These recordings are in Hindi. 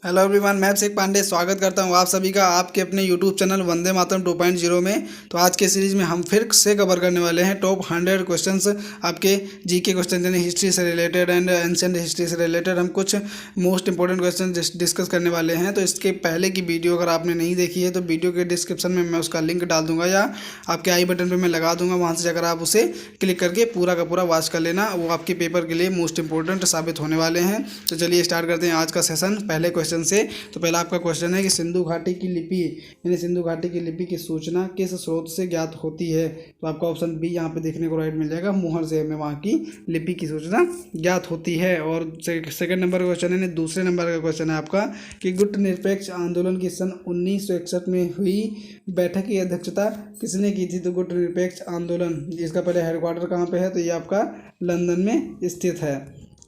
हेलो एवरीवन, मैं अभिषेक पांडे स्वागत करता हूं आप सभी का आपके अपने यूट्यूब चैनल वंदे मातरम 2.0 में। तो आज के सीरीज में हम फिर से कवर करने वाले हैं टॉप 100 क्वेश्चंस। आपके जीके क्वेश्चन यानी हिस्ट्री से रिलेटेड एंड एंशिएंट हिस्ट्री से रिलेटेड हम कुछ मोस्ट इंपॉर्टेंट क्वेश्चन डिस्कस करने वाले हैं। तो इसके पहले की वीडियो अगर आपने नहीं देखी है तो वीडियो के डिस्क्रिप्शन में मैं उसका लिंक डाल दूंगा या आपके आई बटन पर मैं लगा दूंगा, वहाँ से जाकर आप उसे क्लिक करके पूरा का पूरा वॉच कर लेना। वो आपके पेपर के लिए मोस्ट इंपॉर्टेंट साबित होने वाले हैं। तो चलिए स्टार्ट करते हैं आज का सेशन पहले क्वेश्चन से। तो पहला आपका क्वेश्चन है कि सिंधु घाटी की लिपि यानी सिंधु घाटी की लिपि की सूचना किस स्रोत से ज्ञात होती है। तो आपका ऑप्शन बी यहाँ पे देखने को राइट मिल जाएगा, मुहर से हमें वहाँ की लिपि की सूचना ज्ञात होती है। और सेकंड नंबर का क्वेश्चन है, दूसरे नंबर का क्वेश्चन है आपका कि गुट निरपेक्ष आंदोलन की सन 1961 में हुई बैठक की अध्यक्षता किसने की थी। तो गुट निरपेक्ष आंदोलन इसका पहले हेडक्वार्टर कहाँ पे है, तो ये आपका लंदन में स्थित है।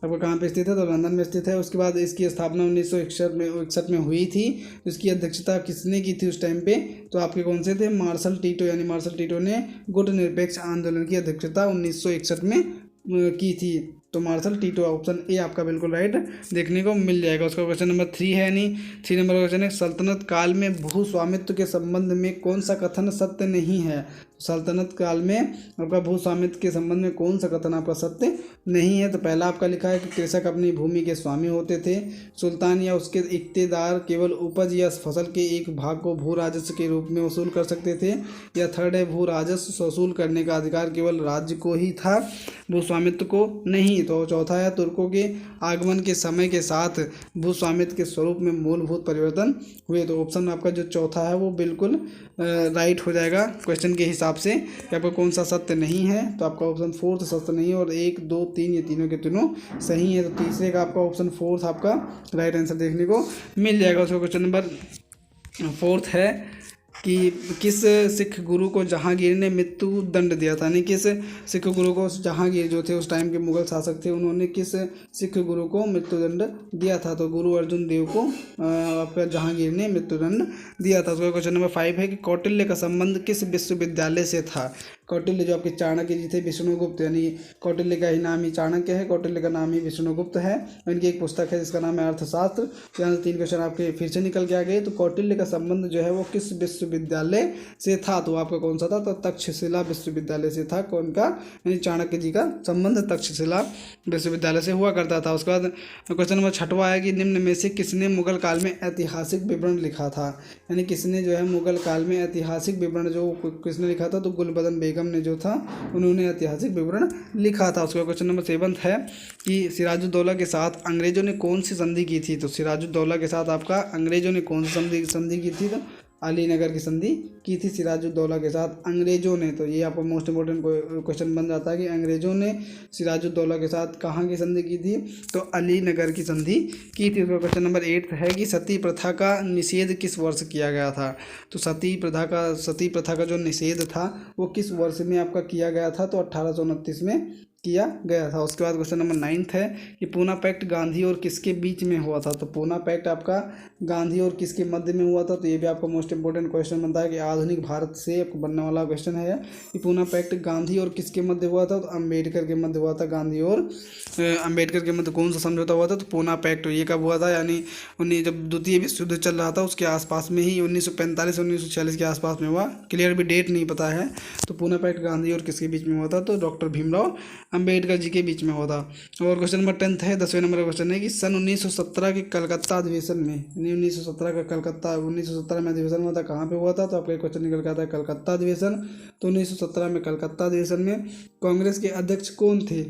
आपका कहाँ पे स्थित है, तो लंदन में स्थित है। उसके बाद इसकी स्थापना 1961 में हुई थी। इसकी अध्यक्षता किसने की थी उस टाइम पे, तो आपके कौन से थे, मार्शल टीटो, यानी मार्शल टीटो ने गुट निरपेक्ष आंदोलन की अध्यक्षता 1961 में की थी। तो मार्शल टीटो, ऑप्शन ए आपका बिल्कुल राइट देखने को मिल जाएगा। उसका क्वेश्चन नंबर 3 है, यानी 3 नंबर का क्वेश्चन है, सल्तनत काल में भू स्वामित्व के संबंध में कौन सा कथन सत्य नहीं है। सल्तनत काल में आपका भू स्वामित्व के संबंध में कौन सा कथन आपका सत्य नहीं है। तो पहला आपका लिखा है कि कृषक अपनी भूमि के स्वामी होते थे, सुल्तान या उसके इख्तेदार केवल उपज या फसल के एक भाग को भू राजस्व के रूप में वसूल कर सकते थे, या थर्ड है भू राजस्व वसूल करने का अधिकार केवल राज्य को ही था, भू स्वामित्व को नहीं। तो चौथा है, तुर्कों के आगमन के समय के साथ भू स्वामित्व के स्वरूप में मूलभूत परिवर्तन हुए। तो ऑप्शन आपका जो चौथा है वो बिल्कुल राइट हो जाएगा क्वेश्चन के हिसाब से कि आपका कौन सा सत्य नहीं है। तो आपका ऑप्शन फोर्थ सत्य नहीं है, और 1 2 3 ये तीनों के तीनों सही है। तो तीसरे का आपका ऑप्शन फोर्थ आपका राइट आंसर देखने को मिल जाएगा। उसका क्वेश्चन नंबर फोर्थ है कि किस सिख गुरु को जहांगीर ने मृत्यु दंड दिया था। यानी किस सिख गुरु को, जहांगीर जो थे उस टाइम के मुगल शासक थे, उन्होंने किस सिख गुरु को मृत्युदंड दिया था। तो गुरु अर्जुन देव को आपका जहांगीर ने मृत्युदंड दिया था। उसका क्वेश्चन नंबर 5 है कि कौटिल्य का संबंध किस विश्वविद्यालय से था। कौटिल्य जो आपके चाणक्य जी थे, विष्णुगुप्त, यानी कौटिल्य का ही नाम ही चाणक्य है, कौटिल्य का नाम ही विष्णुगुप्त है। इनकी एक पुस्तक है जिसका नाम है अर्थशास्त्र। तो यहाँ से 3 क्वेश्चन आपके फिर से निकल के आ गए। तो कौटिल्य का संबंध जो है वो किस विश्वविद्यालय से था, तो आपका कौन सा था, तो तक्षशिला विश्वविद्यालय से था। कौन का, यानी चाणक्य जी का संबंध तक्षशिला विश्वविद्यालय से हुआ करता था। उसके बाद क्वेश्चन नंबर 6वां है कि निम्न में से किसने मुगल काल में ऐतिहासिक विवरण लिखा था। यानी किसने जो है मुगल काल में ऐतिहासिक विवरण जो किसने लिखा था, तो गुलबदन बेगम ने जो था उन्होंने ऐतिहासिक विवरण लिखा था। उसका क्वेश्चन नंबर 7 है कि सिराजुद्दौला के साथ अंग्रेजों ने कौन सी संधि की थी। तो सिराजुद्दौला के साथ आपका अंग्रेजों ने कौन सी संधि की थी, तो अलीनगर की संधि की थी सिराजुद्दौला के साथ अंग्रेजों ने। तो ये आपका मोस्ट इंपॉर्टेंट क्वेश्चन बन जाता है कि अंग्रेजों ने सिराजुद्दौला के साथ कहाँ की संधि की थी, तो अलीनगर की संधि की थी। उसका क्वेश्चन नंबर 8 है कि सती प्रथा का निषेध किस वर्ष किया गया था। तो सती प्रथा का जो निषेध था वो किस वर्ष में आपका किया गया था, तो 1829 में किया गया था। उसके बाद क्वेश्चन नंबर 9 है कि पूना पैक्ट गांधी और किसके बीच में हुआ था। तो पूना पैक्ट आपका गांधी और किसके मध्य में हुआ था। तो ये भी आपका मोस्ट इंपॉर्टेंट क्वेश्चन बनता है कि आधुनिक भारत से बनने वाला क्वेश्चन है कि पूना पैक्ट गांधी और किसके मध्य हुआ था, तो अम्बेडकर के मध्य हुआ था। गांधी और अम्बेडकर के मध्य कौन सा समझौता हुआ था, तो पूना पैक्ट। ये कब हुआ था, यानी जब द्वितीय विश्व युद्ध चल रहा था उसके आसपास में ही 1945 1946 के आसपास में हुआ। क्लियर भी डेट नहीं पता है। तो पूना पैक्ट गांधी और किसके बीच में हुआ था, तो डॉक्टर भीमराव अम्बेडकर जी के बीच में हुआ था। और क्वेश्चन नंबर 10 है, 10वें नंबर का क्वेश्चन है कि सन 1917 के कलकत्ता अधिवेशन में, यानी 1917 का कलकत्ता 1917 में अधिवेशन हुआ था, कहाँ पे हुआ था, तो आपका क्वेश्चन निकल के आता है कलकत्ता अधिवेशन। तो 1917 में कलकत्ता अधिवेशन में कांग्रेस के अध्यक्ष कौन थे।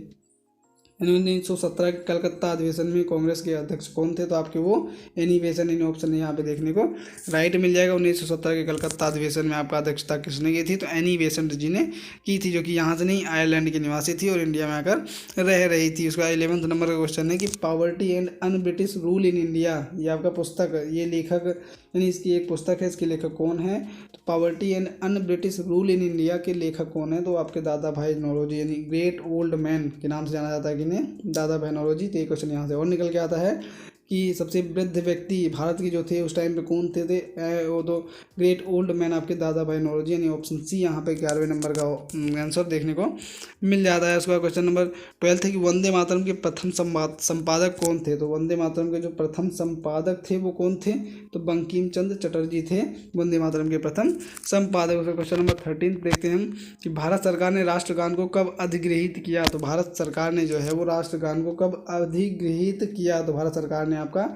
1917 के कलकत्ता अधिवेशन में कांग्रेस के अध्यक्ष कौन थे, तो आपके वो एनी बेसन इन ऑप्शन यहाँ पे देखने को राइट मिल जाएगा। 1917 के कलकत्ता अधिवेशन में आपका अध्यक्षता किसने की थी, तो एनी बेसेंट जी ने की थी, जो कि यहाँ से नहीं आयरलैंड की निवासी थी और इंडिया में आकर रह रही थी। उसका 11वें नंबर का क्वेश्चन है कि poverty and un British rule in India, ये आपका पुस्तक, ये लेखक, यानी इसकी एक पुस्तक है, इसके लेखक कौन है, तो poverty and un British rule in India के लेखक कौन है, तो आपके दादा भाई नौरोजी, यानी ग्रेट ओल्ड मैन के नाम से जाना जाता है कि नहीं, दादा भाई नौरोजी। तो ये क्वेश्चन यहाँ से और निकल के आता है कि सबसे वृद्ध व्यक्ति भारत के जो थे उस टाइम पे कौन थे वो तो ग्रेट ओल्ड मैन आपके दादा भाई नौरोजी, यानी ऑप्शन सी यहाँ पे 11वें नंबर का आंसर देखने को मिल जाता है। उसके बाद क्वेश्चन नंबर 12 है कि वंदे मातरम के प्रथम संपादक कौन थे। तो वंदे मातरम के जो प्रथम संपादक थे वो कौन थे, तो बंकिम चंद्र चटर्जी थे वंदे मातरम के प्रथम संपादक। उसका क्वेश्चन नंबर 13 देखते हैं हम कि भारत सरकार ने राष्ट्रगान को कब अधिगृहित किया। तो भारत सरकार ने जो है वो राष्ट्रगान को कब अधिगृहित किया, तो भारत सरकार ने आपका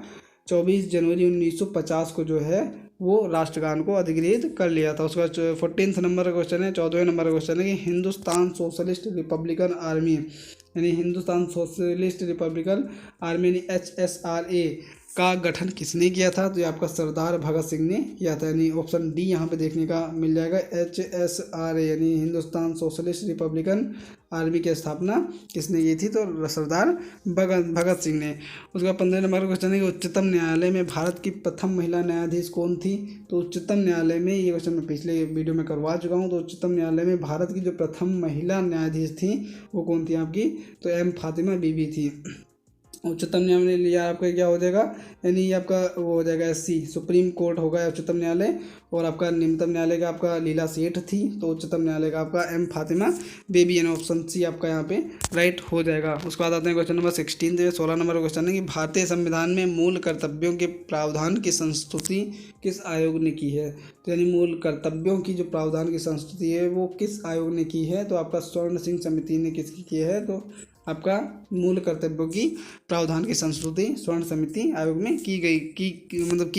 24 जनवरी 1950 को जो है वो राष्ट्रगान को अधिगृहित कर लिया था। उसका 14 नंबर का क्वेश्चन है, 14वें नंबर का क्वेश्चन है कि हिंदुस्तान सोशलिस्ट रिपब्लिकन आर्मी यानी हिंदुस्तान सोशलिस्ट रिपब्लिकन आर्मी यानी HSRA का गठन किसने किया था। तो ये आपका सरदार भगत सिंह ने किया था, यानी ऑप्शन डी यहाँ पे देखने का मिल जाएगा। HSRA यानी हिंदुस्तान सोशलिस्ट रिपब्लिकन आर्मी की स्थापना किसने की थी, तो सरदार भगत सिंह ने। उसका 15 नंबर का क्वेश्चन है कि उच्चतम न्यायालय में भारत की प्रथम महिला न्यायाधीश कौन थी। तो उच्चतम न्यायालय में, ये क्वेश्चन मैं पिछले वीडियो में करवा चुका हूँ, तो उच्चतम न्यायालय में भारत की जो प्रथम महिला न्यायाधीश थी वो कौन थी आपकी, तो M फातिमा बीबी थी। उच्चतम न्यायालय लिया आपका क्या हो जाएगा, यानी ये आपका वो हो जाएगा SC सुप्रीम कोर्ट होगा उच्चतम न्यायालय, और आपका निम्नतम न्यायालय का आपका लीला सेठ थी, तो उच्चतम न्यायालय का आपका M फातिमा बेबी, यानी ऑप्शन सी आपका यहाँ पे राइट हो जाएगा। उसके बाद आते हैं क्वेश्चन नंबर 16। 16 नंबर क्वेश्चन है कि भारतीय संविधान में मूल कर्तव्यों के प्रावधान की संस्तुति किस आयोग ने की है। तो यानी मूल कर्तव्यों की जो प्रावधान की संस्तुति है वो किस आयोग ने की है, तो आपका स्वर्ण सिंह समिति ने किसकी की है, तो आपका मूल कर्तव्यों की प्रावधान की संस्तुति स्वर्ण समिति आयोग में की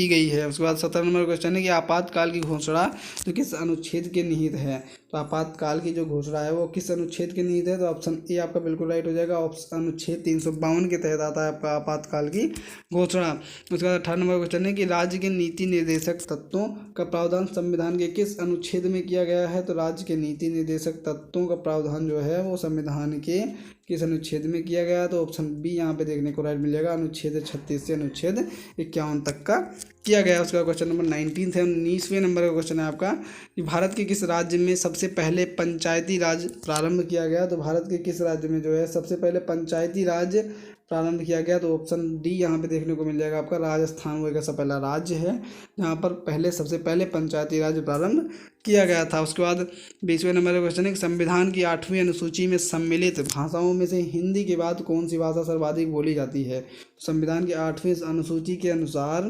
गई है। उसके बाद 17 नंबर क्वेश्चन है कि आपातकाल की घोषणा जो किस अनुच्छेद के निहित है। तो आपातकाल की जो घोषणा है वो किस अनुच्छेद के निहित है, तो ऑप्शन ए आपका बिल्कुल राइट हो जाएगा। अनुच्छेद 352 के तहत आता है आपका आपातकाल की घोषणा। उसके बाद 18 नंबर क्वेश्चन है कि राज्य के नीति निर्देशक तत्वों का प्रावधान संविधान के किस अनुच्छेद में किया गया है। तो राज्य के नीति निर्देशक तत्वों का प्रावधान जो है वो संविधान के किस अनुच्छेद में किया गया है, तो ऑप्शन बी यहाँ पे देखने को राइट मिल जाएगा। अनुच्छेद 36 से अनुच्छेद 51 तक का किया गया है। उसका क्वेश्चन नंबर 19 है, 19वें नंबर का क्वेश्चन है आपका कि भारत के किस राज्य में सबसे पहले पंचायती राज प्रारंभ किया गया। तो भारत के किस राज्य में जो है सबसे पहले पंचायती राज प्रारंभ किया गया, तो ऑप्शन डी यहाँ पे देखने को मिल जाएगा आपका। राजस्थान वो एक ऐसा पहला राज्य है जहाँ पर सबसे पहले पंचायती राज प्रारंभ किया गया था। उसके बाद 20वें नंबर का क्वेश्चन है कि संविधान की 8वीं अनुसूची में सम्मिलित भाषाओं में से हिंदी के बाद कौन सी भाषा सर्वाधिक बोली जाती है। संविधान की 8वीं अनुसूची के अनुसार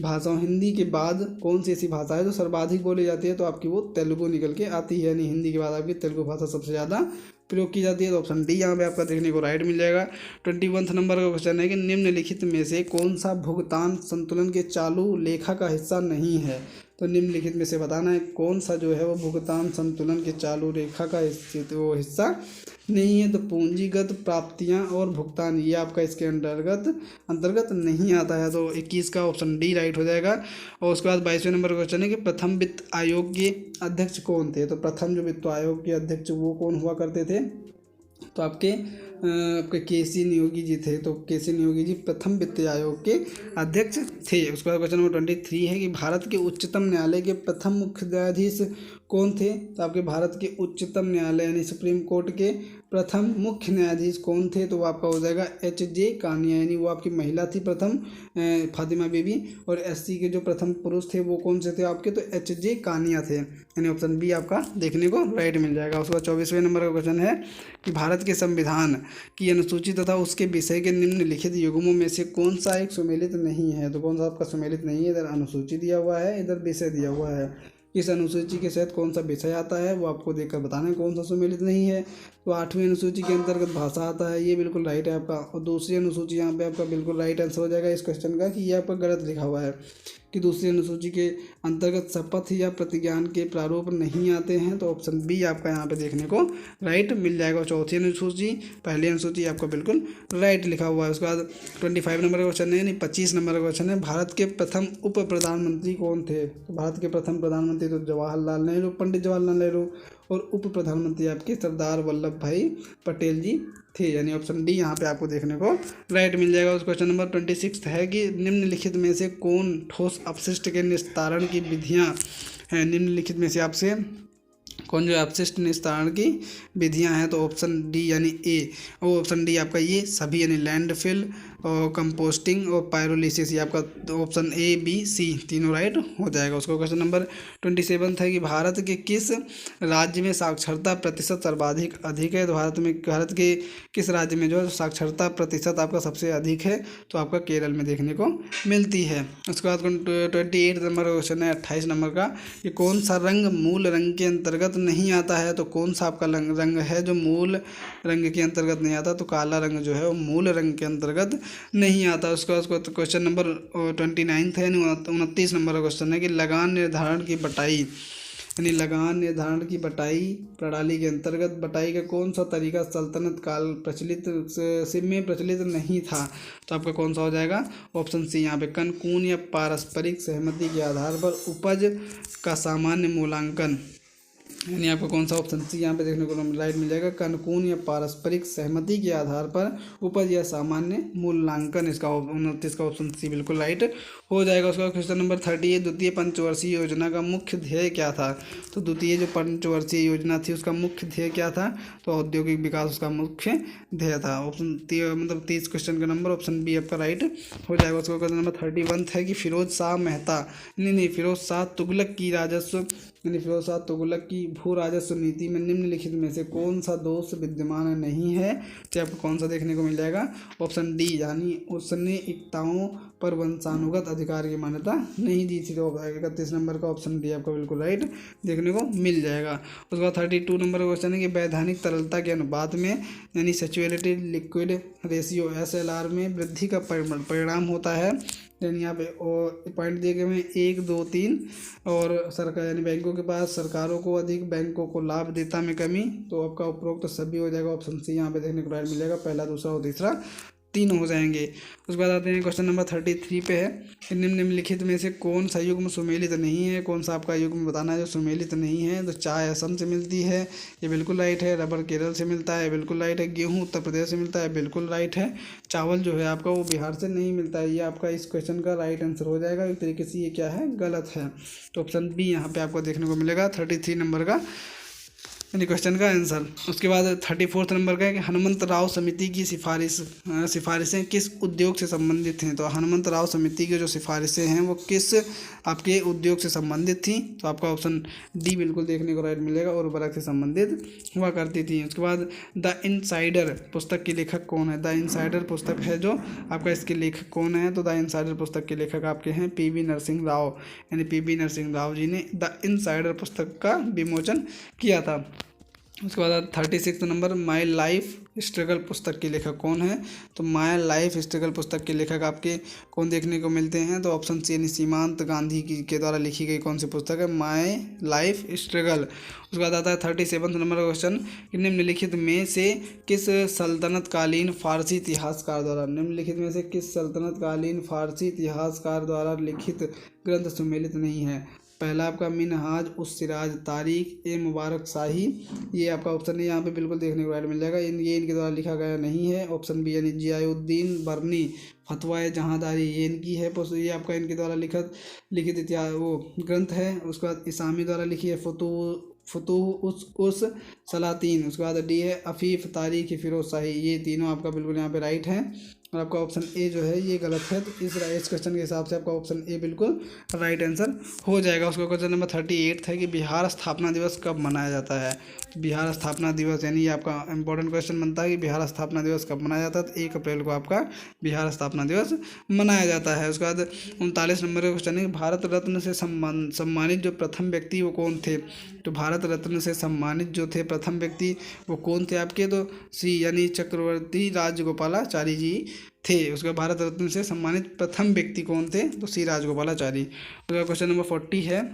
भाषाओं हिंदी के बाद कौन सी ऐसी भाषा है जो सर्वाधिक बोली जाती है, तो आपकी वो तेलुगु निकल के आती है, यानी हिंदी के बाद आपकी तेलुगु भाषा सबसे ज़्यादा प्रयोग की जाती है, तो ऑप्शन डी यहाँ पे आपका देखने को राइट मिल जाएगा। 21 नंबर का क्वेश्चन है कि निम्नलिखित में से कौन सा भुगतान संतुलन के चालू लेखा का हिस्सा नहीं है। तो निम्नलिखित में से बताना है कौन सा जो है वो भुगतान संतुलन के चालू रेखा का हिस्सा नहीं है। तो पूंजीगत प्राप्तियां और भुगतान ये आपका इसके अंतर्गत नहीं आता है, तो 21 का ऑप्शन डी राइट हो जाएगा। और उसके बाद 22वें नंबर क्वेश्चन है कि प्रथम वित्त आयोग के अध्यक्ष कौन थे। तो प्रथम जो वित्त आयोग के अध्यक्ष वो कौन हुआ करते थे, तो आपके KC नियोगी जी थे। तो KC नियोगी जी प्रथम वित्त आयोग के अध्यक्ष थे। उसके बाद क्वेश्चन नंबर 23 है कि भारत के उच्चतम न्यायालय के प्रथम मुख्य न्यायाधीश कौन थे। तो आपके भारत के उच्चतम न्यायालय यानी सुप्रीम कोर्ट के प्रथम मुख्य न्यायाधीश कौन थे, तो वो आपका हो जाएगा HJ कानिया, यानी वो आपकी महिला थी प्रथम फातिमा बीबी, और SC के जो प्रथम पुरुष थे वो कौन से थे आपके, तो HJ कानिया थे, यानी ऑप्शन बी आपका देखने को राइट मिल जाएगा। उसका 24वें नंबर का क्वेश्चन है कि भारत के संविधान की अनुसूची तथा उसके विषय के निम्नलिखित युग्मों में से कौन सा एक सुमेलित नहीं है। तो कौन सा आपका सुमेलित नहीं है, इधर अनुसूची दिया हुआ है, इधर विषय दिया हुआ है। इस अनुसूची के तहत कौन सा विषय आता है वो आपको देखकर बताना है कौन सा सुमेलित नहीं है। तो 8वीं अनुसूची के अंतर्गत भाषा आता है, ये बिल्कुल राइट है आपका। और दूसरी अनुसूची यहाँ पे आपका बिल्कुल राइट आंसर हो जाएगा इस क्वेश्चन का, कि ये आपका गलत लिखा हुआ है कि दूसरी अनुसूची के अंतर्गत शपथ या प्रतिज्ञान के प्रारूप नहीं आते हैं, तो ऑप्शन बी आपका यहाँ पे देखने को राइट मिल जाएगा। चौथी अनुसूची पहली अनुसूची आपका बिल्कुल राइट लिखा हुआ है। उसके बाद 25 नंबर का क्वेश्चन है, यानी 25 नंबर का क्वेश्चन है, भारत के प्रथम उप प्रधानमंत्री कौन थे। तो भारत के प्रथम प्रधानमंत्री तो जवाहरलाल नेहरू, पंडित जवाहरलाल नेहरू, और उप प्रधानमंत्री आपके सरदार वल्लभ भाई पटेल जी थे, यानी ऑप्शन डी यहाँ पे आपको देखने को राइट मिल जाएगा। उस क्वेश्चन नंबर 26 है कि निम्नलिखित में से कौन ठोस अपशिष्ट के निस्तारण की विधियाँ हैं। निम्नलिखित में से आपसे कौन जो अपशिष्ट निस्तारण की विधियां हैं, तो ऑप्शन डी यानी ए, वो ऑप्शन डी आपका ये सभी, यानी लैंडफिल, और कंपोस्टिंग और पायरोलिसिस। ये आपका ऑप्शन ए बी सी तीनों राइट हो जाएगा। उसको क्वेश्चन नंबर 27 है कि भारत के किस राज्य में साक्षरता प्रतिशत सर्वाधिक अधिक है। तो भारत के किस राज्य में जो है साक्षरता प्रतिशत आपका सबसे अधिक है, तो आपका केरल में देखने को मिलती है। उसके बाद 28 नंबर का क्वेश्चन है 28 नंबर का, कि कौन सा रंग मूल रंग के अंतर्गत नहीं आता है। तो कौन सा आपका रंग है जो मूल रंग के अंतर्गत नहीं आता। तो काला रंग जो है वो मूल रंग के अंतर्गत नहीं आता। उसको क्वेश्चन नंबर 29 है, 29 नंबर का क्वेश्चन है कि लगान निर्धारण की बटाई यानी लगान निर्धारण की बटाई प्रणाली के अंतर्गत बटाई का कौन सा तरीका सल्तनत काल में प्रचलित नहीं था। तो आपका कौन सा हो जाएगा, ऑप्शन सी यहाँ पे कनकून या पारस्परिक सहमति के आधार पर उपज का सामान्य मूल्यांकन। यानी आपको कौन सा ऑप्शन सी यहाँ पे देखने को राइट मिल जाएगा, कनकून या पारस्परिक सहमति के आधार पर उपज या सामान्य मूल्यांकन। इसका 29 का ऑप्शन सी बिल्कुल राइट हो जाएगा। उसका क्वेश्चन नंबर 30 द्वितीय पंचवर्षीय योजना का मुख्य ध्येय क्या था। तो द्वितीय जो पंचवर्षीय योजना थी उसका मुख्य ध्येय क्या था। तो औद्योगिक विकास उसका मुख्य ध्येय था। ऑप्शन 30 क्वेश्चन का नंबर ऑप्शन बी आपका राइट हो जाएगा। उसका क्वेश्चन नंबर 31 है कि फिरोज शाह मेहता फिरोज शाह तुगलक की राजस्व फिरोज शाह तुगलक की भू राजस्व नीति में निम्नलिखित में से कौन सा दोष विद्यमान नहीं है। तो आपको कौन सा देखने को मिल जाएगा, ऑप्शन डी, यानी उसने एकताओं पर वंशानुगत अधिकार की मान्यता नहीं दी थी। तो 31 नंबर का ऑप्शन डी आपको बिल्कुल राइट देखने को मिल जाएगा। उसके बाद 32 नंबर का क्वेश्चन है कि वैधानिक तरलता के अनुपात में यानी सैचुरेटेड लिक्विड रेशियो SLR में वृद्धि का परिणाम होता है। यानी यहाँ पे पॉइंट दिए गए हैं 1 2 3 और सरकार यानी बैंकों के पास सरकारों को अधिक, बैंकों को लाभ देता में कमी। तो आपका उपरोक्त तो सभी हो जाएगा, ऑप्शन सी यहाँ पे देखने को राइट मिलेगा। पहला, दूसरा और तीसरा तीन हो जाएंगे। उसके बाद आते हैं क्वेश्चन नंबर 33 पे है कि निम्नलिखित में से कौन सा युग्म सुमेलित नहीं है। कौन सा आपका युग्म बताना है जो सुमेलित नहीं है। तो चाय असम से मिलती है, ये बिल्कुल राइट है। रबर केरल से मिलता है, बिल्कुल राइट है। गेहूं उत्तर प्रदेश से मिलता है, बिल्कुल राइट है। चावल जो है आपका वो बिहार से नहीं मिलता है। ये आपका इस क्वेश्चन का राइट आंसर हो जाएगा। एक तरीके से ये क्या है, गलत है। तो ऑप्शन बी यहाँ पे आपको देखने को मिलेगा 33 नंबर का यानी क्वेश्चन का आंसर। उसके बाद 34 नंबर का है कि हनुमंत राव समिति की सिफारिशें किस उद्योग से संबंधित हैं। तो हनुमंत राव समिति की जो सिफारिशें हैं वो किस आपके उद्योग से संबंधित थी। तो आपका ऑप्शन डी बिल्कुल देखने को राइट मिलेगा, और उर्वरक से संबंधित हुआ करती थी। उसके बाद द इनसाइडर पुस्तक के लेखक कौन है। द इनसाइडर पुस्तक है जो आपका, इसके लेखक कौन है। तो द इनसाइडर पुस्तक के लेखक आपके हैं PV नरसिंह राव, यानी PV नरसिंह राव जी ने द इनसाइडर पुस्तक का विमोचन किया था। उसके बाद 36 नंबर माई लाइफ स्ट्रगल पुस्तक के लेखक कौन है। तो माई लाइफ स्ट्रगल पुस्तक के लेखक आपके कौन देखने को मिलते हैं। तो ऑप्शन सी यानी सीमांत गांधी के द्वारा लिखी गई कौन सी पुस्तक है, माई लाइफ स्ट्रगल। उसके बाद आता है 37 नंबर का क्वेश्चन कि निम्नलिखित में से किस सल्तनतकालीन फारसी इतिहासकार द्वारा लिखित ग्रंथ सुमेलित नहीं है। पहला आपका मिनहाज उस सिराज तारीख ए मुबारक शाही, ये आपका ऑप्शन है यहाँ पे बिल्कुल देखने को राइट मिल जाएगा। ये इनके द्वारा लिखा गया नहीं है। ऑप्शन बी यानी जियाउद्दीन बरनी फतवा जहांदारी, ये इनकी है। ये आपका इनके द्वारा लिखित इतिहास वो ग्रंथ है। उसके बाद इसामी द्वारा लिखी है फतूह उस सलातीन। उसके बाद डी है अफीफ तारीख फिरोज शाही, ये तीनों आपका बिल्कुल यहाँ पे राइट है। और आपका ऑप्शन ए जो है ये गलत है। तो इस क्वेश्चन के हिसाब से आपका ऑप्शन ए बिल्कुल राइट आंसर हो जाएगा। उसका क्वेश्चन नंबर 38 है कि बिहार स्थापना दिवस कब मनाया जाता है। बिहार स्थापना दिवस यानी ये आपका इंपॉर्टेंट क्वेश्चन बनता है कि बिहार स्थापना दिवस कब मनाया जाता है। तो 1 अप्रैल को आपका बिहार स्थापना दिवस मनाया जाता है। उसके बाद 39 नंबर का क्वेश्चन है कि भारत रत्न से सम्मानित जो प्रथम व्यक्ति वो कौन थे। तो भारत रत्न से सम्मानित जो थे प्रथम व्यक्ति वो कौन थे आपके। तो सी यानी चक्रवर्ती राजगोपालाचारी जी थे। उसका भारत रत्न से सम्मानित प्रथम व्यक्ति कौन थे। तो सी राजगोपालाचारी। उसका क्वेश्चन नंबर 40 है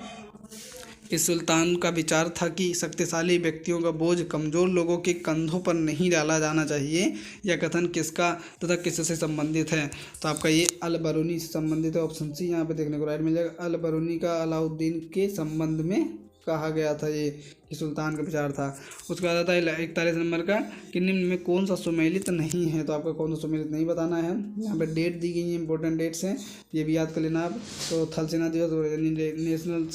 इस सुल्तान का विचार था कि शक्तिशाली व्यक्तियों का बोझ कमज़ोर लोगों के कंधों पर नहीं डाला जाना चाहिए। यह कथन किसका तथा किससे संबंधित है। तो आपका ये अल बरूनी से संबंधित है। ऑप्शन सी यहाँ पे देखने को राइट मिल जाएगा। अल बरूनी का अलाउद्दीन के संबंध में कहा गया था ये कि सुल्तान का विचार था। उसके बाद आता है 41 नंबर का कि निम्न में कौन सा सुमेलित नहीं है। तो आपका कौन सा सुमेलित नहीं बताना है। यहाँ पे डेट दी गई है, इंपॉर्टेंट डेट्स हैं, ये भी याद कर लेना आप। तो थल सेना दिवस नेशनल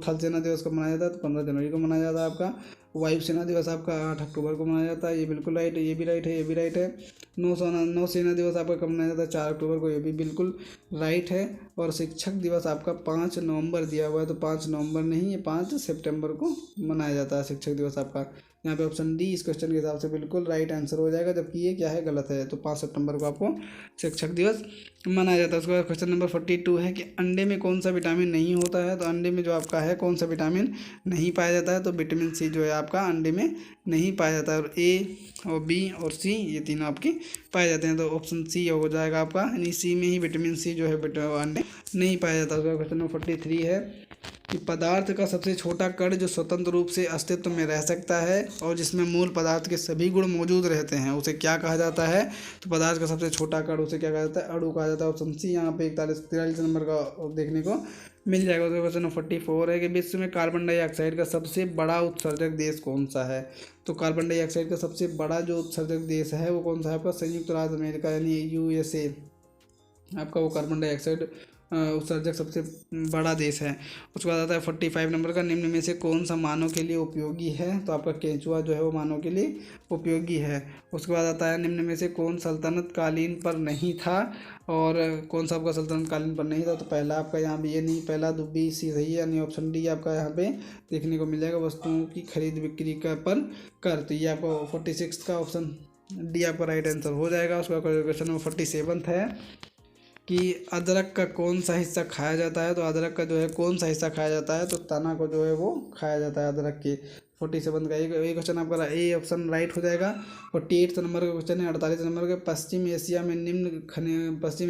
थल सेना दिवस कब मनाया जाता है। तो 15 जनवरी को मनाया जाता है आपका। वायुसेना दिवस आपका 8 अक्टूबर को मनाया जाता है, ये बिल्कुल राइट है, ये भी राइट है, ये भी राइट है। नौसेना दिवस आपका कब मनाया जाता है? 4 अक्टूबर को, ये भी बिल्कुल राइट है। और शिक्षक दिवस आपका 5 नवंबर दिया हुआ है, तो 5 नवंबर नहीं, ये 5 सितंबर को मनाया जाता है शिक्षक दिवस आपका। यहाँ पे ऑप्शन डी इस क्वेश्चन के हिसाब से बिल्कुल राइट आंसर हो जाएगा, जबकि ये क्या है, गलत है। तो 5 सितंबर को आपको शिक्षक दिवस मनाया जाता है। उसके बाद क्वेश्चन नंबर 42 है कि अंडे में कौन सा विटामिन नहीं होता है? तो अंडे में जो आपका है कौन सा विटामिन नहीं पाया जाता है? तो विटामिन सी जो है आपका अंडे में नहीं पाया जाता है। और ए और बी और सी ये तीनों आपके पाए जाते हैं, तो ऑप्शन सी हो जाएगा आपका, यानी सी में ही विटामिन सी जो है अंडे नहीं पाया जाता। उसके बाद क्वेश्चन नंबर 43 है कि पदार्थ का सबसे छोटा कण जो स्वतंत्र रूप से अस्तित्व में रह सकता है और जिसमें मूल पदार्थ के सभी गुण मौजूद रहते हैं, उसे क्या कहा जाता है? तो पदार्थ का सबसे छोटा कण उसे क्या कहा जाता है? अणु कहा जाता है। ऑप्शन सी यहाँ पे 43 नंबर का देखने को मिल जाएगा। तो क्वेश्चन नंबर 44 है कि विश्व में कार्बन डाइऑक्साइड का सबसे बड़ा उत्सर्जक देश कौन सा है? तो कार्बन डाइऑक्साइड का सबसे बड़ा जो उत्सर्जक देश है वो कौन सा है आपका? संयुक्त राज्य अमेरिका यानी USA आपका वो कार्बन डाइऑक्साइड उत्सर्जक सबसे बड़ा देश है। उसके बाद आता है 45 नंबर का, निम्न में से कौन सा मानव के लिए उपयोगी है? तो आपका केंचुआ जो है वो मानव के लिए उपयोगी है। उसके बाद आता है निम्न में से कौन सल्तनत कालीन पर नहीं था? और कौन सा आपका सल्तनत कालीन पर नहीं था? तो पहला आपका यहाँ भी ये नहीं, पहला तो बी सी सही है, यानी ऑप्शन डी आपका यहाँ पे देखने को मिल जाएगा, वस्तुओं की खरीद बिक्री का पर कर। तो ये आपका 46 का ऑप्शन डी आपका राइट आंसर हो जाएगा। उसका क्वेश्चन नंबर 47 है कि अदरक का कौन सा हिस्सा खाया जाता है? तो अदरक का जो है कौन सा हिस्सा खाया जाता है? तो तना को जो है वो खाया जाता है अदरक के। 47 का ये क्वेश्चन आपका ए ऑप्शन राइट हो जाएगा। 48 नंबर का क्वेश्चन है, 48 नंबर का, पश्चिम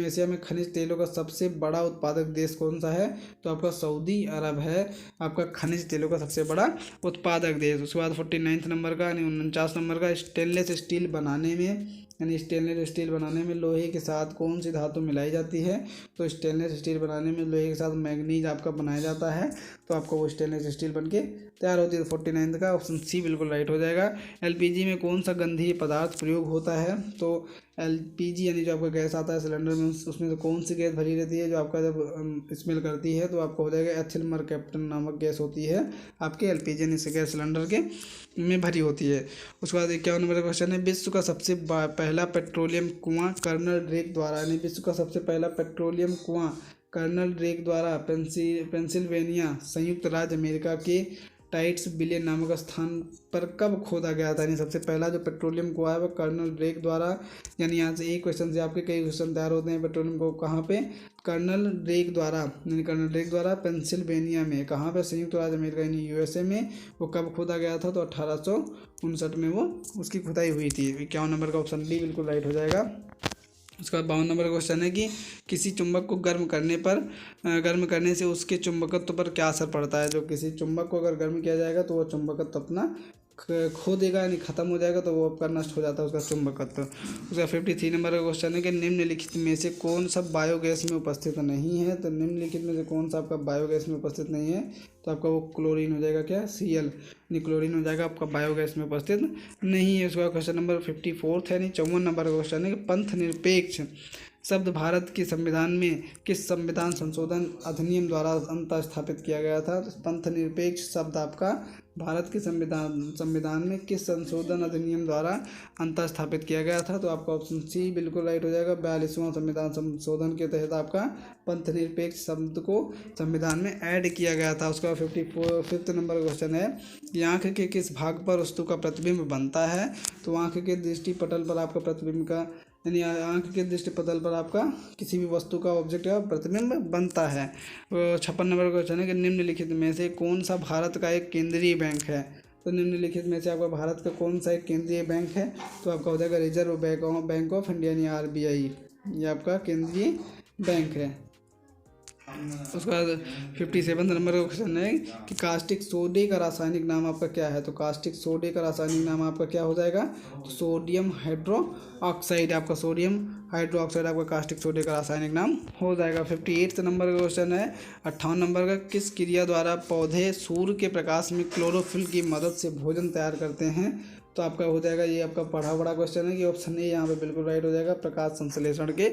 एशिया में खनिज तेलों का सबसे बड़ा उत्पादक देश कौन सा है? तो आपका सऊदी अरब है आपका खनिज तेलों का सबसे बड़ा उत्पादक देश। उसके बाद 49 नंबर का यानी 49 नंबर का, स्टेनलेस स्टील बनाने में लोहे के साथ कौन सी धातु मिलाई जाती है? तो स्टेनलेस स्टील बनाने में लोहे के साथ मैग्नीज आपका बनाया जाता है, तो आपको वो स्टेनलेस स्टील बनके तैयार होती है। 49 का ऑप्शन सी बिल्कुल राइट हो जाएगा। एलपीजी में कौन सा गंधीय पदार्थ प्रयोग होता है? तो एलपीजी यानी जो आपका गैस आता है सिलेंडर में, उसमें से कौन सी गैस भरी रहती है जो आपका जब स्मेल करती है? तो आपको हो जाएगा एथिल मरकैप्टन नामक गैस होती है आपके एलपीजी यानी गैस सिलेंडर के में भरी होती है। उसके बाद 51 नंबर का क्वेश्चन है, विश्व का सबसे पहला पेट्रोलियम कुआं कर्नल ड्रेक द्वारा, यानी विश्व का सबसे पहला पेट्रोलियम कुआं कर्नल ड्रेक द्वारा पेंसिल्वेनिया संयुक्त राज्य अमेरिका के टाइट्स विले नामक स्थान पर कब खोदा गया था? यानी सबसे पहला जो पेट्रोलियम कुआं है वो कर्नल ड्रेक द्वारा, यानी यहाँ से एक क्वेश्चन से आपके कई क्वेश्चन तैयार होते हैं। पेट्रोलियम को कहाँ पे? कर्नल ड्रेक द्वारा पेंसिल्वेनिया में, कहाँ पे? संयुक्त राज्य अमेरिका यानी USA में। वो कब खोदा गया था? तो 1859 में वो उसकी खुदाई हुई थी। 51 नंबर का ऑप्शन डी बिल्कुल राइट हो जाएगा। उसका 52 नंबर का क्वेश्चन है कि किसी चुंबक को गर्म करने से उसके चुंबकत्व पर क्या असर पड़ता है? जो किसी चुंबक को अगर गर्म किया जाएगा तो वो चुंबकत्व अपना खो देगा, यानी खत्म हो जाएगा, तो वो आपका नष्ट हो जाता है उसका चुंबकत्व। उसका 53 नंबर का क्वेश्चन है कि निम्नलिखित में से कौन सा बायोगैस में उपस्थित नहीं है? तो निम्नलिखित में से कौन सा आपका बायोगैस में उपस्थित नहीं है? तो आपका वो क्लोरीन हो जाएगा, क्या? Cl क्लोरीन हो जाएगा आपका बायोगैस में उपस्थित नहीं है। उसका क्वेश्चन नंबर 54 है, यानी 54 नंबर का क्वेश्चन है कि पंथ निरपेक्ष शब्द भारत के संविधान में किस संविधान संशोधन अधिनियम द्वारा अंतः स्थापित किया गया था? तो पंथ निरपेक्ष शब्द आपका भारत के संविधान में किस संशोधन अधिनियम द्वारा अंतः स्थापित किया गया था? तो आपका ऑप्शन सी बिल्कुल राइट हो जाएगा। 42वां संविधान संशोधन के तहत आपका पंथ निरपेक्ष शब्द को संविधान में ऐड किया गया था। उसका 55 नंबर का क्वेश्चन है कि आँख के किस भाग पर वस्तु का प्रतिबिंब बनता है? तो आँख के दृष्टि पटल पर आपका प्रतिबिंब का, यानी आँख के दृष्टि पटल पर आपका किसी भी वस्तु का ऑब्जेक्ट का प्रतिबिंब बनता है। 56 नंबर का क्वेश्चन है कि निम्नलिखित में से कौन सा भारत का एक केंद्रीय बैंक है? तो निम्नलिखित में से आपका भारत का कौन सा एक केंद्रीय बैंक है? तो आपका हो जाएगा रिजर्व बैंक ऑफ इंडिया यानी RBI, ये आपका केंद्रीय बैंक है। उसके बाद 57 नंबर का क्वेश्चन है कि कास्टिक सोडे का रासायनिक नाम आपका क्या है? तो कास्टिक सोडे का रासायनिक नाम आपका क्या हो जाएगा? तो सोडियम हाइड्रोक्साइड, आपका सोडियम हाइड्रोक्साइड आपका कास्टिक सोडे का रासायनिक नाम हो जाएगा। 58 नंबर का क्वेश्चन है, 58 नंबर का, किस क्रिया द्वारा पौधे सूर्य के प्रकाश में क्लोरोफिल की मदद से भोजन तैयार करते हैं? तो आपका हो जाएगा, ये आपका पढ़ा बड़ा क्वेश्चन है कि ऑप्शन ए यहाँ पे बिल्कुल राइट हो जाएगा। प्रकाश संश्लेषण के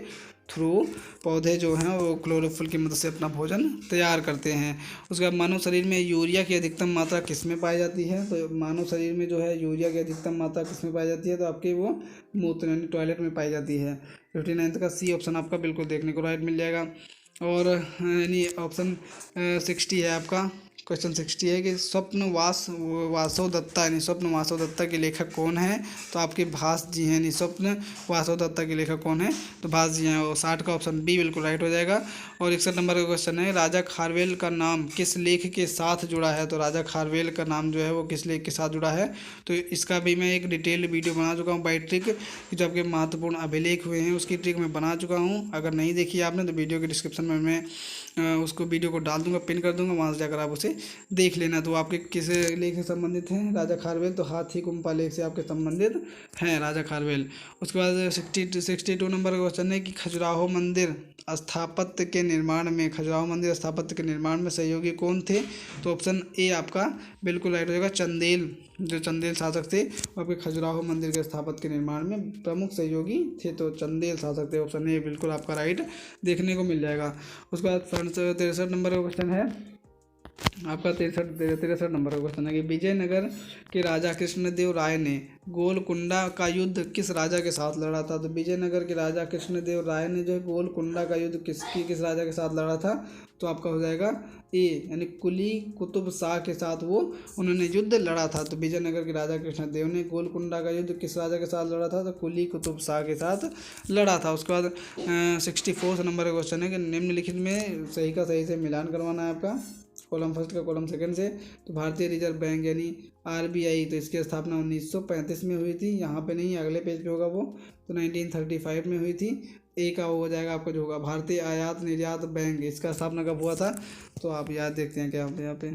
थ्रू पौधे जो हैं वो क्लोरोफिल की मदद से अपना भोजन तैयार करते हैं। उसके बाद मानव शरीर में यूरिया की अधिकतम मात्रा किस में पाई जाती है? तो मानव शरीर में जो है यूरिया की अधिकतम मात्रा किस में पाई जाती है? तो आपके वो मूत्र यानी टॉयलेट में पाई जाती है। 59 का सी ऑप्शन आपका बिल्कुल देखने को राइट मिल जाएगा। और यानी ऑप्शन 60 है आपका, क्वेश्चन 60 है कि स्वप्न वासव दत्ता यानी स्वप्न वासव दत्ता के लेखक कौन है? तो आपके भास जी हैं। यानी स्वप्न वासव दत्ता के लेखक कौन है? तो भास जी हैं। और 60 का ऑप्शन बी बिल्कुल राइट हो जाएगा। और 61 नंबर का क्वेश्चन है, राजा खारवेल का नाम किस लेख के साथ जुड़ा है? तो राजा खारवेल का नाम जो है वो किस लेख के साथ जुड़ा है? तो इसका भी मैं एक डिटेल्ड वीडियो बना चुका हूँ बाई ट्रिक, जो आपके महत्वपूर्ण अभिलेख हुए हैं उसकी ट्रिक मैं बना चुका हूँ। अगर नहीं देखी आपने तो वीडियो के डिस्क्रिप्शन में मैं उसको वीडियो को डाल दूंगा, पिन कर दूंगा, वहाँ से जाकर आप उसे देख लेना। तो आपके किस लेख से संबंधित हैं राजा खारवेल? तो हाथी गुम्फा लेख से आपके संबंधित हैं राजा खारवेल। उसके बाद 62 नंबर का क्वेश्चन है कि खजुराहो मंदिर स्थापत्य के निर्माण में सहयोगी कौन थे? तो ऑप्शन ए आपका बिल्कुल राइट हो जाएगा। चंदेल, जो चंदेल शासक थे वो आपके खजुराहो मंदिर के स्थापत्य के निर्माण में प्रमुख सहयोगी थे। तो चंदेल शासक थे, ऑप्शन ए बिल्कुल आपका राइट देखने को मिल जाएगा। उसके बाद 63 नंबर का क्वेश्चन है आपका 63 नंबर का क्वेश्चन है कि विजयनगर के राजा कृष्णदेव राय ने गोलकुंडा का युद्ध किस राजा के साथ लड़ा था? तो विजयनगर के राजा कृष्णदेव राय ने जो है गोलकुंडा का युद्ध किस राजा के साथ लड़ा था? तो आपका हो जाएगा ए यानी कुली कुतुब शाह के साथ वो उन्होंने युद्ध लड़ा था। तो विजयनगर के राजा कृष्णदेव ने गोलकुंडा का युद्ध किस राजा के साथ लड़ा था? तो कुली कुतुब शाह के साथ लड़ा था। उसके बाद 64 नंबर का क्वेश्चन है कि निम्नलिखित में सही का सही से मिलान करवाना है आपका, कॉलम फर्स्ट का कॉलम सेकंड से। तो भारतीय रिजर्व बैंक यानी आरबीआई, तो इसकी स्थापना 1935 में हुई थी। यहाँ पे नहीं, अगले पेज पे होगा वो। तो 1935 में हुई थी। ए का वो हो जाएगा आपका जो होगा भारतीय आयात निर्यात बैंक, इसका स्थापना कब हुआ था? तो आप याद देखते हैं क्या यहाँ पे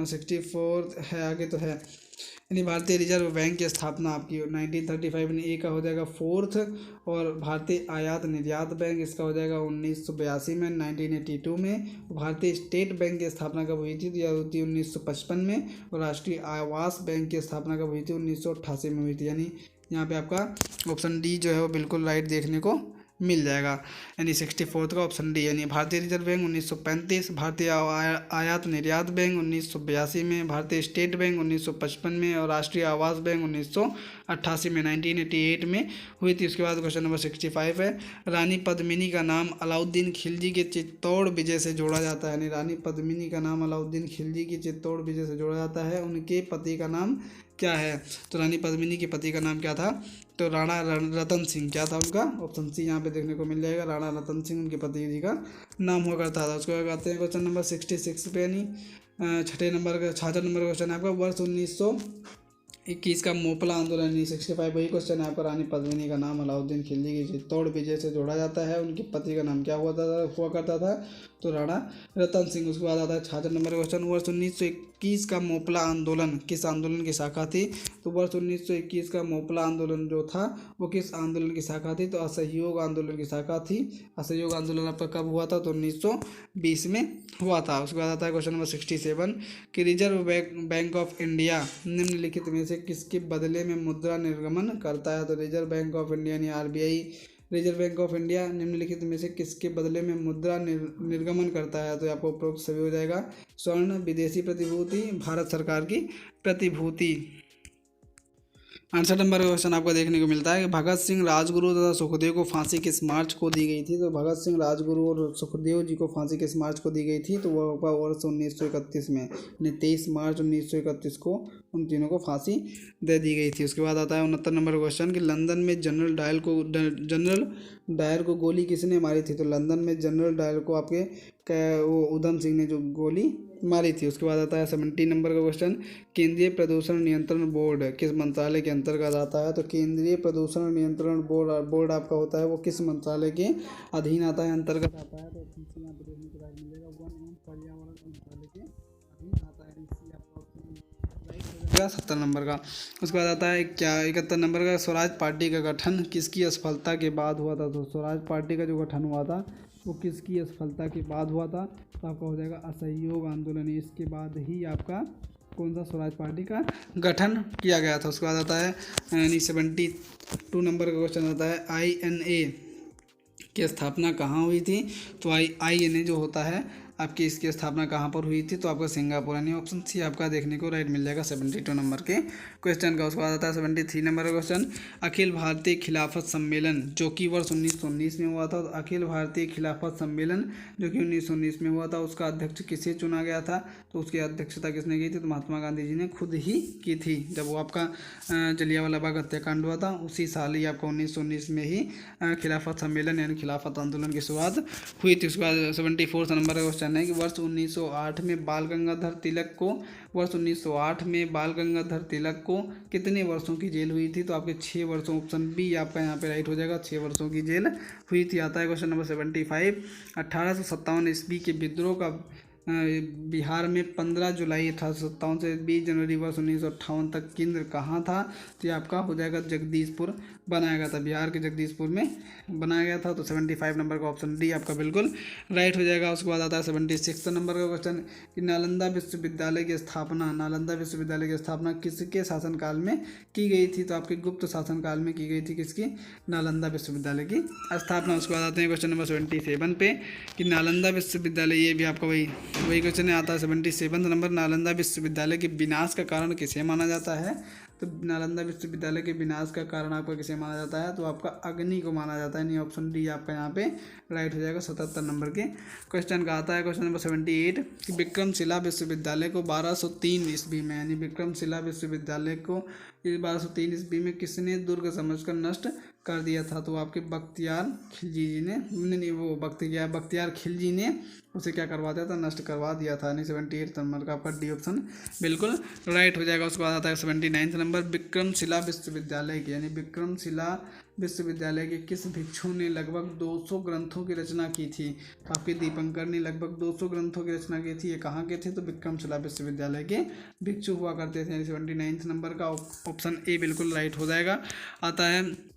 64 है आगे तो है, यानी भारतीय रिजर्व बैंक की स्थापना आपकी 1935 में। ए का हो जाएगा फोर्थ। और भारतीय आयात निर्यात बैंक इसका हो जाएगा 1982 में 1982 में। भारतीय स्टेट बैंक की स्थापना कब हुई थी? तो यह हुई थी 1955 में। और राष्ट्रीय आवास बैंक की स्थापना कब हुई थी? 1988 में हुई थी। यानी यहाँ पे आपका ऑप्शन डी जो है वो बिल्कुल राइट देखने को मिल जाएगा। यानी 64 का ऑप्शन डी, यानी भारतीय रिजर्व बैंक 1935, भारतीय आयात निर्यात बैंक 1982 में, भारतीय स्टेट बैंक 1955 में और राष्ट्रीय आवास बैंक 1988 में 1988 में हुई थी। उसके बाद क्वेश्चन नंबर 65 है, रानी पद्मिनी का नाम अलाउद्दीन खिलजी के चित्तौड़ विजय से जोड़ा जाता है। यानी रानी पद्मिनी का नाम अलाउद्दीन खिलजी की चित्तौड़ विजय से जोड़ा जाता है। उनके पति का नाम क्या है? तो रानी पद्मिनी के पति का नाम क्या था? तो राणा रतन सिंह। क्या था उनका? ऑप्शन सी यहाँ पे देखने को मिल जाएगा, राणा रतन सिंह उनके पति जी का नाम हुआ करता था। उसके बाद आते हैं क्वेश्चन नंबर 66 पे, यानी 66 नंबर का क्वेश्चन है आपका, वर्ष 1921 का मोपला आंदोलन 65 वही क्वेश्चन है आपका। रानी पद्मिनी का नाम अलाउद्दीन खिलजी की चित्तौड़ विजय से जोड़ा जाता है। उनके पति का नाम क्या हुआ करता था? तो राणा रतन सिंह। उसके बाद आता है 66 नंबर का क्वेश्चन, वर्ष 1921 का मोपला आंदोलन किस आंदोलन की शाखा थी? तो वर्ष 1921 का मोपला आंदोलन जो था वो किस आंदोलन की शाखा थी? तो असहयोग आंदोलन की शाखा थी। असहयोग आंदोलन आपका कब हुआ था? तो 1920 में हुआ था। उसके बाद आता है क्वेश्चन नंबर 67 कि रिजर्व बैंक ऑफ इंडिया निम्नलिखित में से किसके बदले में मुद्रा निर्गमन करता है? तो रिजर्व बैंक ऑफ इंडिया यानी RBI, reserve bank of India निम्नलिखित में से किसके बदले में मुद्रा निर्गमन करता है? तो आपको उपरोक्त सभी हो जाएगा, स्वर्ण, विदेशी प्रतिभूति, भारत सरकार की प्रतिभूति। 68 नंबर का क्वेश्चन आपको देखने को मिलता है कि भगत सिंह, राजगुरु तथा सुखदेव को फांसी किस मार्च को दी गई थी? तो भगत सिंह, राजगुरु और सुखदेव जी को फांसी किस मार्च को दी गई थी? तो वह वर्ष 1931 में, यानी 23 मार्च 1931 को उन तीनों को फांसी दे दी गई थी। उसके बाद आता है 69 नंबर का क्वेश्चन कि लंदन में जनरल डायर को गोली किसने मारी थी? तो लंदन में जनरल डायर को आपके वो उधम सिंह ने जो गोली मारी थी। उसके बाद आता है 70 नंबर का क्वेश्चन, केंद्रीय प्रदूषण नियंत्रण बोर्ड किस मंत्रालय के अंतर्गत आता है? तो केंद्रीय प्रदूषण नियंत्रण बोर्ड आपका होता है वो किस मंत्रालय के अधीन आता है, अंतर्गत आता है? तो यहाँ पे देखने को मिलेगा वन एवं पर्यावरण मंत्रालय के अधीन आता है। 70 नंबर का। उसके बाद आता है क्या 71 नंबर का, स्वराज पार्टी का गठन किसकी असफलता के बाद हुआ था? तो स्वराज पार्टी का जो गठन हुआ था वो किसकी असफलता के बाद हुआ था? तो आपका हो जाएगा असहयोग आंदोलन। इसके बाद ही आपका कौन सा स्वराज पार्टी का गठन किया गया था। उसके बाद आता है यानी 72 नंबर का क्वेश्चन आता है INA की स्थापना कहाँ हुई थी। तो INA जो होता है आपकी, इसकी स्थापना कहाँ पर हुई थी, तो आपका सिंगापुर, यानी ऑप्शन सी आपका देखने को राइट मिल जाएगा 72 नंबर के क्वेश्चन का। उसके बाद आता है 73 नंबर का क्वेश्चन, अखिल भारतीय खिलाफत सम्मेलन जो कि वर्ष 1919 में हुआ था। तो अखिल भारतीय खिलाफत सम्मेलन जो कि 1919 में हुआ था, उसका अध्यक्ष किसे चुना गया था, तो उसकी अध्यक्षता किसने की थी, तो महात्मा गांधी जी ने खुद ही की थी। जब वो आपका जलियांवाला बाग हत्याकांड हुआ था, उसी साल ही आपका 1919 में ही खिलाफत सम्मेलन यानी खिलाफत आंदोलन की शुरुआत हुई थी। उसके बाद 74 नंबर का क्वेश्चन है कि वर्ष 1908 में बाल गंगाधर तिलक को कितने वर्षों की जेल हुई थी, तो आपके 6 वर्षों, ऑप्शन बी आपका यहाँ पे राइट हो जाएगा, 6 वर्षों की जेल हुई थी। आता है क्वेश्चन नंबर 75, 1857 ईस्वी के विद्रोह का बिहार में 15 जुलाई 1857 से 20 जनवरी वर्ष 1958 तक केंद्र कहाँ था, तो ये आपका हो जाएगा जगदीशपुर बनाया गया था, बिहार के जगदीशपुर में बनाया गया था। तो 75 नंबर का ऑप्शन डी आपका बिल्कुल राइट हो जाएगा। उसके बाद आता है 76 नंबर का क्वेश्चन कि नालंदा विश्वविद्यालय की स्थापना किसके शासनकाल में की गई थी, तो आपके गुप्त शासनकाल में की गई थी किसकी, नालंदा विश्वविद्यालय की स्थापना। उसके बाद आते हैं क्वेश्चन नंबर 77 पे कि नालंदा विश्वविद्यालय, ये भी आपका वही क्वेश्चन आता है 77 नंबर, नालंदा विश्वविद्यालय के विनाश का कारण किसे माना जाता है, तो नालंदा विश्वविद्यालय के विनाश का कारण आपका किसे माना जाता है, तो आपका अग्नि को माना जाता है, यानी ऑप्शन डी आपका यहाँ पे राइट हो जाएगा। 77 नंबर के क्वेश्चन का आता है क्वेश्चन नंबर 78 कि विक्रमशिला विश्वविद्यालय को 1203 ईस्वी में, यानी विक्रमशिला विश्वविद्यालय को 1203 ईस्वी में किसने दुर्ग समझकर नष्ट कर दिया था, तो आपके बख्तियार खिलजी जी ने, नहीं वो बख्तियार खिलजी ने उसे क्या करवा दिया था, नष्ट करवा दिया था, यानी 78 नंबर का आपका डी ऑप्शन बिल्कुल राइट हो जाएगा। उसके बाद आता है 79 नंबर, विक्रमशिला विश्वविद्यालय की, यानी विक्रमशिला विश्वविद्यालय के किस भिक्षु ने लगभग 200 ग्रंथों की रचना की थी, तो आपके दीपंकर ने लगभग 200 ग्रंथों की रचना की थी। ये कहाँ के थे, तो विक्रमशिला विश्वविद्यालय के भिक्षु हुआ करते थे, यानी 79 नंबर का ऑप्शन ए बिल्कुल राइट हो जाएगा। आता है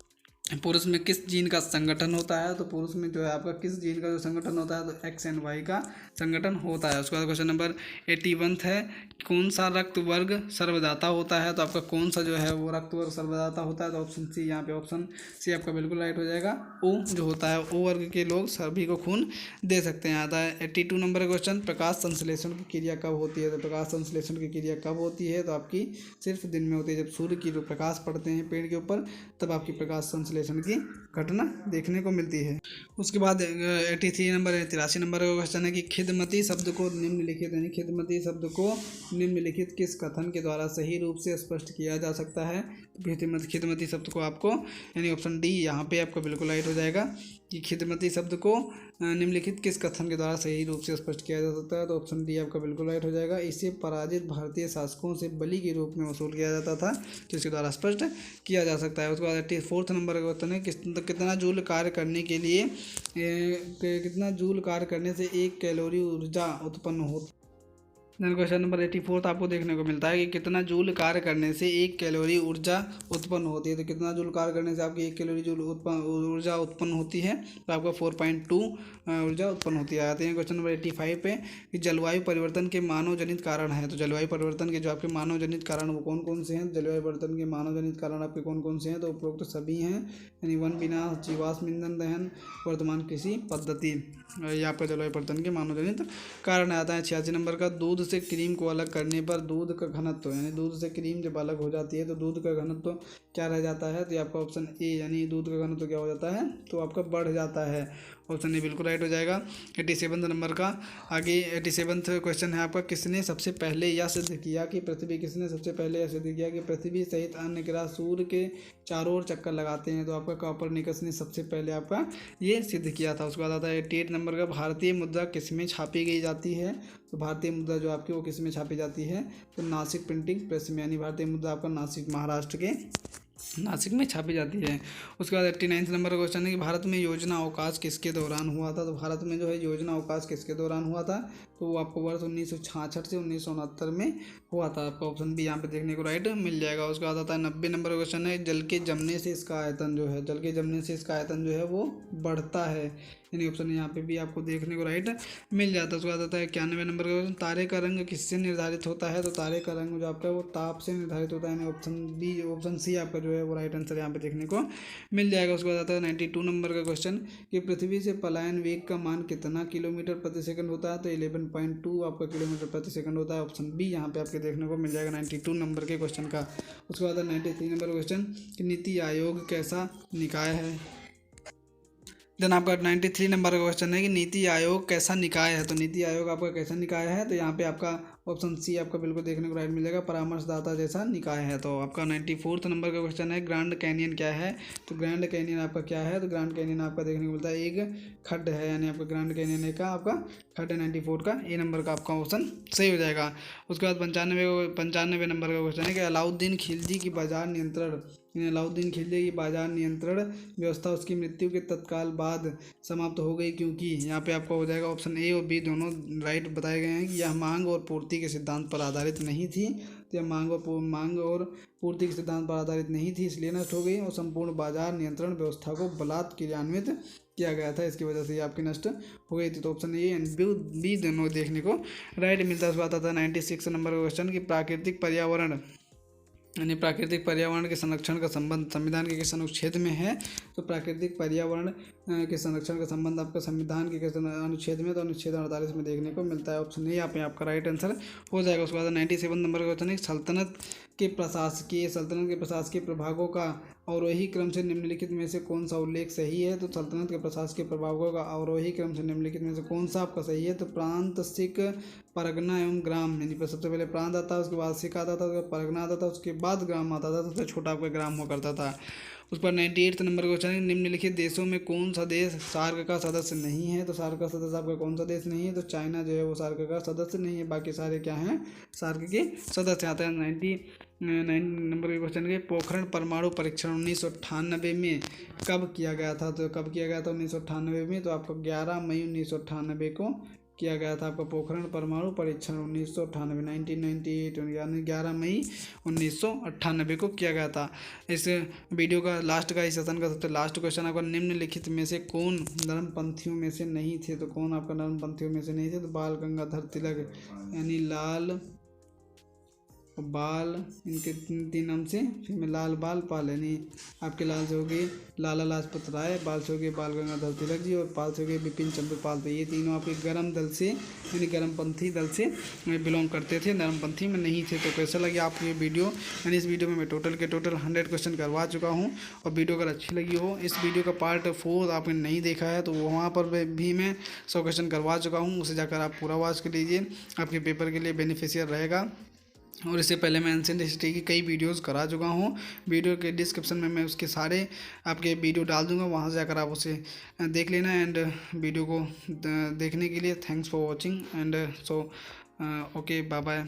पुरुष में किस जीन का संगठन होता है, तो पुरुष में जो है आपका किस जीन का जो संगठन होता है, तो एक्स एंड वाई का संगठन होता है। उसके बाद क्वेश्चन नंबर 81 है, कौन सा रक्त वर्ग सर्वदाता होता है, तो आपका कौन सा जो है वो रक्त वर्ग सर्वदाता होता है, तो ऑप्शन सी, यहाँ पे ऑप्शन सी आपका बिल्कुल राइट हो जाएगा। ओ जो होता है, ओ वर्ग के लोग सभी को खून दे सकते हैं। आता है 82 नंबर का क्वेश्चन, प्रकाश संश्लेषण की क्रिया कब होती है, तो प्रकाश संश्लेषण की क्रिया कब होती है, तो आपकी सिर्फ दिन में होती है, जब सूर्य की जो प्रकाश पड़ते हैं पेड़ के ऊपर, तब आपकी प्रकाश संश्लेषण की घटना देखने को मिलती है। उसके बाद 83 नंबर 83 नंबर का क्वेश्चन है कि खिदमती शब्द को निम्नलिखित, यानी खिदमती शब्द को निम्नलिखित किस कथन के द्वारा सही रूप से स्पष्ट किया जा सकता है, तो खिदमती शब्द को आपको, यानी ऑप्शन डी यहाँ पे आपको बिल्कुल राइट हो जाएगा कि खिदमती शब्द को निम्नलिखित किस कथन के द्वारा सही रूप से स्पष्ट किया जा सकता है, तो ऑप्शन डी आपका बिल्कुल राइट हो जाएगा। इसे पराजित भारतीय शासकों से बलि के रूप में वसूल किया जाता था, जिसके द्वारा स्पष्ट किया जा सकता है। उसके बाद 84 नंबर का क्वेश्चन है कितना जूल कार्य करने के लिए कितना जूल कार्य करने से 1 कैलोरी ऊर्जा उत्पन्न होती। क्वेश्चन नंबर 84 आपको देखने को मिलता है कि कितना जूल कार्य करने से 1 कैलोरी ऊर्जा उत्पन्न होती है, तो कितना जूल कार्य करने से आपकी 1 कैलोरी जूल ऊर्जा उत्पन्न होती है, तो आपका 4.2 ऊर्जा उत्पन्न होती है। आते हैं क्वेश्चन नंबर 85 पे कि जलवायु परिवर्तन के मानव जनित कारण है, तो जलवायु परिवर्तन के जो आपके मानव जनित कारण वो कौन कौन से हैं, जलवायु परिवर्तन के मानव जनित कारण आपके कौन कौन से हैं, तो उपरोक्त सभी हैं, यानी वन विनाश, जीवाश्म ईंधन दहन, वर्तमान कृषि पद्धति, ये आपका जलवायु परिवर्तन के मानव जनित कारण आता है। 86 नंबर का दूध से क्रीम को अलग करने पर दूध का घनत्व, यानी दूध से क्रीम जब अलग हो जाती है तो दूध का घनत्व क्या रह जाता है, तो आपका ऑप्शन ए, यानी दूध का घनत्व क्या हो जाता है, तो आपका बढ़ जाता है। ऑप्शन ए बिल्कुल राइट हो जाएगा। 87 नंबर का आगे 87 क्वेश्चन है आपका, किसने सबसे पहले यह सिद्ध किया कि पृथ्वी सहित अन्य ग्रह सूर्य के चारों ओर चक्कर लगाते हैं, तो आपका कॉपरनिकस ने सबसे पहले आपका ये सिद्ध किया था। उसके बाद आता है 88 नंबर का, भारतीय मुद्रा किस में छापी गई जाती है, तो भारतीय मुद्रा जो आपकी वो किस में छापी जाती है, तो नासिक प्रिंटिंग प्रेस में, यानी भारतीय मुद्रा आपका नासिक, महाराष्ट्र के नासिक में छापी जाती है। उसके बाद 89 नंबर का क्वेश्चन है कि भारत में योजना अवकाश किसके दौरान हुआ था, तो भारत में जो है योजना अवकाश किसके दौरान हुआ था, तो वो आपको वर्ष 1966 से 1969 में हुआ था। आपका ऑप्शन भी यहाँ पे देखने को राइट मिल जाएगा। उसके बाद आता है 90 नंबर का क्वेश्चन है, जल के जमने से इसका आयतन जो है वो बढ़ता है, यानी ऑप्शन यहाँ पे भी आपको देखने को राइट मिल जाता है। उसके बाद आता है 91 नंबर का क्वेश्चन, तारे का रंग किससे निर्धारित होता है? तो तारे का रंग जो आपका है वो ताप से निर्धारित होता है, यानी ऑप्शन सी आपका जो है वो राइट आंसर यहाँ पे देखने को मिल जाएगा। उसके बाद आता है 92 नंबर का क्वेश्चन कि पृथ्वी से पलायन वेग का मान कितना किलोमीटर प्रति सेकंड होता है? तो 11.2 आपका किलोमीटर प्रति सेकंड होता है। ऑप्शन बी यहाँ पे आपके देखने को मिल जाएगा 92 नंबर के क्वेश्चन का। उसके बाद 93 नंबर क्वेश्चन कि नीति आयोग कैसा निकाय है? देन आपका 93 नंबर का क्वेश्चन है कि नीति आयोग कैसा निकाय है? तो नीति आयोग आपका कैसा निकाय है? तो यहाँ पे आपका ऑप्शन सी आपका बिल्कुल देखने को राइट मिलेगा, परामर्शदाता जैसा निकाय है। तो आपका 94 नंबर का क्वेश्चन है ग्रैंड कैनियन क्या है? तो ग्रैंड कैनियन आपका क्या है? तो ग्रैंड कैनियन आपका देखने को मिलता है एक खड्ड है, यानी आपका ग्रैंड कैनियन है का आपका खड्ड है 94 का, ए नंबर का आपका ऑप्शन सही हो जाएगा। उसके बाद 95 नंबर का क्वेश्चन है कि अलाउद्दीन खिलजी की बाजार नियंत्रण अलाउद्दीन खिलजी की बाजार नियंत्रण व्यवस्था उसकी मृत्यु के तत्काल बाद समाप्त हो गई क्योंकि? यहाँ पे आपका हो जाएगा ऑप्शन ए और बी दोनों राइट बताए गए हैं कि यह मांग और पूर्ति के सिद्धांत पर आधारित नहीं थी। तो यह मांग और पूर्ति के सिद्धांत पर आधारित नहीं थी, इसलिए नष्ट हो गई, और संपूर्ण बाजार नियंत्रण व्यवस्था को बलात् क्रियान्वित किया गया था, इसकी वजह से ये आपकी नष्ट हो गई थी। तो ऑप्शन ए एंड बी दोनों देखने को राइट मिलता है। उसके बाद आता था 96 नंबर का क्वेश्चन कि प्राकृतिक पर्यावरण यानी प्राकृतिक पर्यावरण के संरक्षण का संबंध संविधान के किस अनुच्छेद में है? तो प्राकृतिक पर्यावरण के संरक्षण का संबंध आपका संविधान के किस अनुच्छेद में? तो अनुच्छेद 48 में देखने को मिलता है। ऑप्शन ए यहाँ पे आपका राइट आंसर हो जाएगा। उसके बाद 97 नंबर का क्वेश्चन है सल्तनत के प्रशासकीय प्रभागों का अवरोही क्रम से निम्नलिखित में से कौन सा उल्लेख सही है? तो सल्तनत के प्रशासकीय प्रभागों का अवरोही क्रम से निम्नलिखित में से कौन सा आपका सही है? तो प्रांत, सिख, परगना एवं ग्राम, यानी सबसे पहले प्रांत आता है, उसके बाद सिख आता था, उसके बाद परगना आता था, उसके बाद ग्राम आता था, सबसे छोटा आपका ग्राम हुआ करता था। उस पर 98 नंबर का क्वेश्चन है निम्नलिखित देशों में कौन सा देश सार्क का सदस्य नहीं है? तो सार्क का सदस्य आपका कौन सा देश नहीं है? तो चाइना जो है वो सार्क का सदस्य नहीं है, बाकी सारे क्या हैं? सार्क के सदस्य आते हैं। 99 नंबर के क्वेश्चन के पोखरण परमाणु परीक्षण 1998 में कब किया गया था? तो कब किया गया था 1998 में? तो आपको 11 मई 1998 को किया गया था आपका पोखरण परमाणु परीक्षण 1998 यानी 11 मई 1998 को किया गया था। इस वीडियो का लास्ट का इस सेशन का सबसे लास्ट क्वेश्चन आपका निम्नलिखित में से कौन नरमपंथियों में से नहीं थे? तो कौन आपका नरमपंथियों में से नहीं थे? तो बाल गंगाधर तिलक, यानी लाल बाल, इनके तीन नाम से फिर में लाल बाल पाल, यानी आपके लाल से हो गए लाला लाजपत राय, बाल से हो गए बाल गंगाधर तिलक जी, और पाल से हो गए बिपिन चंद्र पाल। तो ये तीनों आपके गर्म दल से यानी गर्मपंथी दल से बिलोंग करते थे, नरमपंथी में नहीं थे। तो कैसा लगे आपको ये वीडियो? यानी इस वीडियो में मैं टोटल 100 क्वेश्चन करवा चुका हूँ, और वीडियो अगर अच्छी लगी हो, इस वीडियो का पार्ट 4 आपने नहीं देखा है तो वहाँ पर भी मैं 100 क्वेश्चन करवा चुका हूँ, उसे जाकर आप पूरा वॉच कर लीजिए, आपके पेपर के लिए बेनिफिशियल रहेगा। और इससे पहले मैं एंशिएंट हिस्ट्री की कई वीडियोस करा चुका हूँ, वीडियो के डिस्क्रिप्शन में मैं उसके सारे आपके वीडियो डाल दूँगा, वहाँ से जाकर आप उसे देख लेना। एंड वीडियो को देखने के लिए thanks for watching and so okay bye bye.